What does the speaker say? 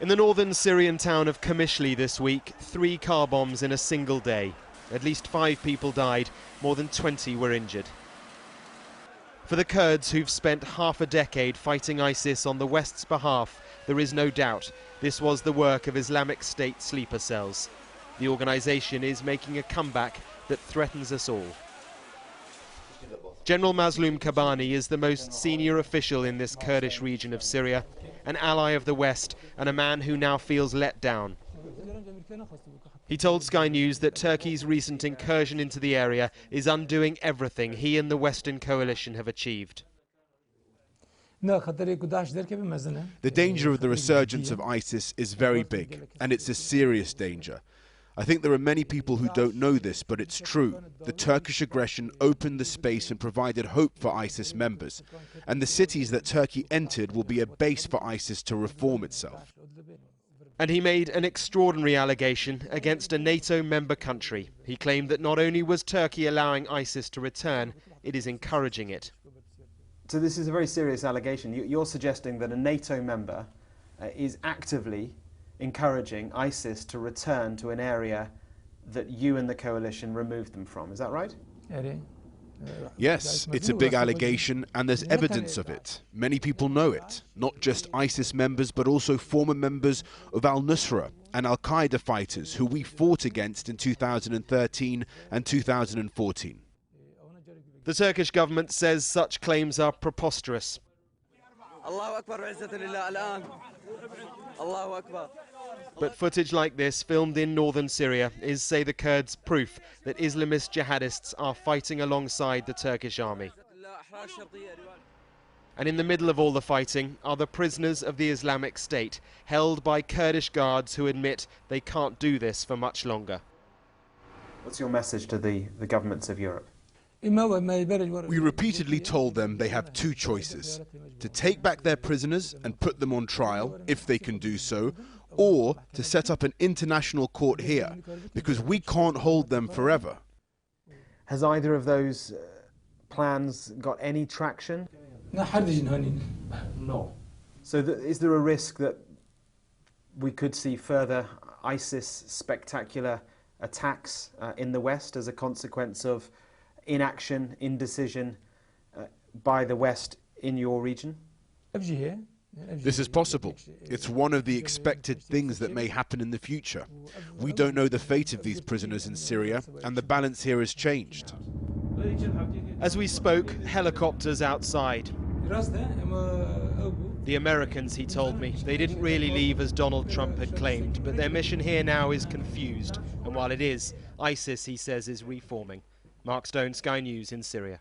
In the northern Syrian town of Qamishli this week, 3 car bombs in a single day. At least 5 people died, more than 20 were injured. For the Kurds who've spent half a decade fighting ISIS on the West's behalf, there is no doubt this was the work of Islamic State sleeper cells. The organisation is making a comeback that threatens us all. General Mazloum Kabani is the most senior official in this Kurdish region of Syria, an ally of the West and a man who now feels let down. He told Sky News that Turkey's recent incursion into the area is undoing everything he and the Western coalition have achieved. The danger of the resurgence of ISIS is very big, and it's a serious danger. I think there are many people who don't know this, but it's true. The Turkish aggression opened the space and provided hope for ISIS members. And the cities that Turkey entered will be a base for ISIS to reform itself. And he made an extraordinary allegation against a NATO member country. He claimed that not only was Turkey allowing ISIS to return, it is encouraging it. So this is a very serious allegation. You're suggesting that a NATO member is actively encouraging ISIS to return to an area that you and the coalition removed them from. Is that right? Yes, it's a big allegation and there's evidence of it. Many people know it, not just ISIS members but also former members of al-Nusra and al-Qaeda fighters who we fought against in 2013 and 2014. The Turkish government says such claims are preposterous. But footage like this, filmed in northern Syria, is, say the Kurds, proof that Islamist jihadists are fighting alongside the Turkish army. And in the middle of all the fighting are the prisoners of the Islamic State, held by Kurdish guards who admit they can't do this for much longer. What's your message to the governments of Europe? We repeatedly told them they have 2 choices: to take back their prisoners and put them on trial, if they can do so, or to set up an international court here, because we can't hold them forever. Has either of those plans got any traction? No. So is there a risk that we could see further ISIS spectacular attacks in the West as a consequence of inaction, indecision by the West in your region? This is possible. It's one of the expected things that may happen in the future. We don't know the fate of these prisoners in Syria, and the balance here has changed. As we spoke, helicopters outside. The Americans, he told me, they didn't really leave as Donald Trump had claimed, but their mission here now is confused. And while it is, ISIS, he says, is reforming. Mark Stone, Sky News in Syria.